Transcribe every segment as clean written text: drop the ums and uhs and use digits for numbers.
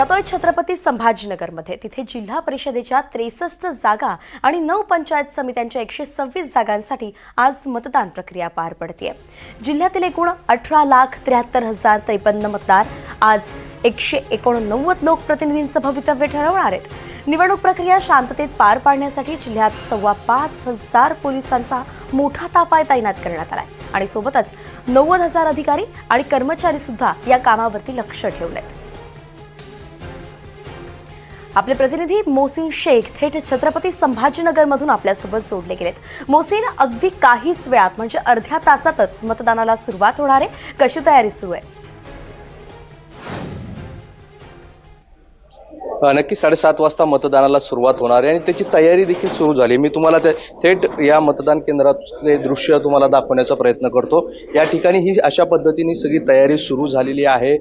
जातोय छत्रपती संभाजीनगरमध्ये। तिथे जिल्हा परिषदेच्या 63 जागा आणि 9 पंचायत समित्यांच्या 126 जागांसाठी आज मतदान प्रक्रिया पार पडतेय। जिल्ह्यातील एकूण 18,73,053 मतदार आज 189 लोकप्रतिनिधींचं भवितव्य ठरवणार आहेत। निवडणूक प्रक्रिया शांततेत पार पाडण्यासाठी जिल्ह्यात 5,25,000 पोलिसांचा मोठा ताफा तैनात करण्यात आलाय आणि सोबतच 90,000 अधिकारी आणि कर्मचारी सुद्धा या कामावरती लक्ष ठेवलेत। आपले प्रतिनिधी मोहसिन शेख थेट छत्रपती संभाजीनगरमधून आपल्यासोबत जोडले गेलेत। मोहसिन, अगदी काहीच वेळात म्हणजे अर्ध्या तासातच मतदानाला सुरुवात होणार आहे, कशी तयारी सुरू आहे? नक्की 7:30 वाजता मतदानाला सुरुवात होणार आहे आणि त्याची तयारी देखील सुरू झाली। मी तुम्हाला थेट या मतदान केंद्रातले दृश्य तुम्हाला दाखवण्याचा प्रयत्न करतो। या ठिकाणी ही अशा पद्धतीने सगळी तयारी सुरू झालेली आहे।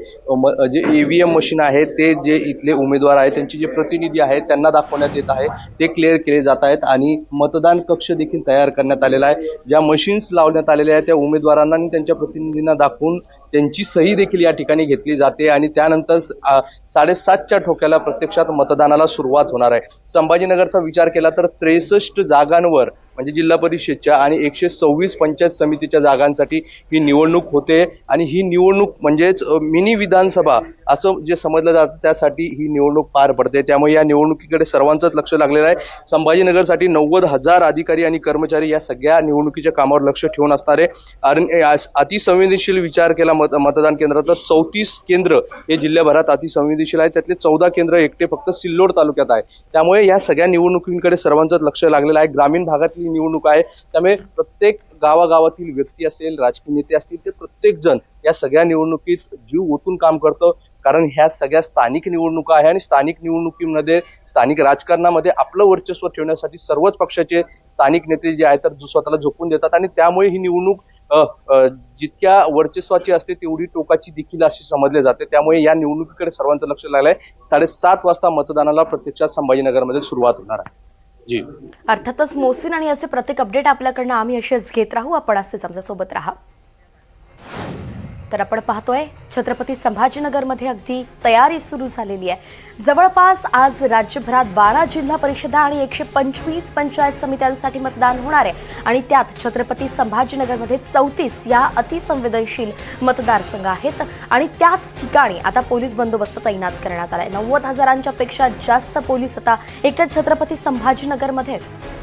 जे ईव्हीएम मशीन आहे ते जे इथले उमेदवार आहेत त्यांचे जे प्रतिनिधी आहेत त्यांना दाखवण्यात येत आहे, ते क्लिअर केले जात आहेत आणि मतदान कक्ष देखील तयार करण्यात आलेला आहे। ज्या मशीन्स लावण्यात आलेल्या आहेत त्या उमेदवारांना आणि त्यांच्या प्रतिनिधींना दाखवून त्यांची सही देखील या ठिकाणी घेतली जाते आणि त्यानंतर 7:30च्या ठोक्याला प्रत्यक्षात मतदानाला सुरुवात होणार आहे। संभाजीनगरचा विचार केला तर 63 जागांवर म्हणजे जिल्हा परिषदच्या आणि 126 पंचायत समितीच्या जागांसाठी ही निवडणूक होते आणि ही निवडणूक म्हणजेच मिनी विधानसभा असं जे समजलं जातं त्यासाठी ही निवडणूक पार पडते। त्यामुळे या निवडणुकीकडे सर्वांचंच लक्ष लागलेलं आहे। संभाजीनगरसाठी 90,000 अधिकारी आणि कर्मचारी या सगळ्या निवडणुकीच्या कामावर लक्ष ठेवून असणार आहे। आणि अतिसंवेदनशील विचार केला मतदान केंद्रात तर 34 केंद्र हे जिल्ह्याभरात अतिसंवेदनशील आहेत, त्यातले 14 केंद्र एकटे फक्त सिल्लोड तालुक्यात आहे। त्यामुळे या सगळ्या निवडणुकींकडे सर्वांचंच लक्ष लागलेलं आहे। ग्रामीण भागातली निवडणूक आहे, त्यामुळे प्रत्येक गावागावातील व्यक्ती असेल, राजकीय नेते असतील, ते प्रत्येक जण या सगळ्या निवडणुकीत जीव ओतून काम करतं, कारण ह्या सगळ्या स्थानिक निवडणुका आहे आणि स्थानिक निवडणुकीमध्ये स्थानिक राजकारणामध्ये आपलं वर्चस्व ठेवण्यासाठी सर्वच पक्षाचे स्थानिक नेते जे आहेत तर स्वतःला झोकून देतात आणि त्यामुळे ही निवडणूक जितक्या वर्चस्वाची असते तेवढी टोकाची देखील अशी समजले जाते। त्यामुळे या निवडणुकीकडे सर्वांचं लक्ष लागलंय। 7:30 वाजता मतदानाला प्रत्यक्षात संभाजीनगरमध्ये सुरुवात होणार आहे। जी अर्थातच मोहसिन, आणि असे प्रत्येक अपडेट आपल्याकडनं आम्ही असेच घेत राहू, आपण असेच आमच्यासोबत राहा। तर आपण पाहतोय छत्रपती संभाजीनगरमध्ये अगदी तयारी सुरू झालेली आहे। जवळपास आज राज्यभरात 12 जिल्हा परिषदा आणि 125 पंचायत समित्यांसाठी मतदान होणार आहे आणि त्यात छत्रपती संभाजीनगरमध्ये 34 या अतिसंवेदनशील मतदारसंघ आहेत आणि त्याच ठिकाणी आता पोलीस बंदोबस्त तैनात करण्यात आलाय। 90,000च्या पेक्षा जास्त पोलीस आता एकट्या छत्रपती संभाजीनगरमध्ये आहेत।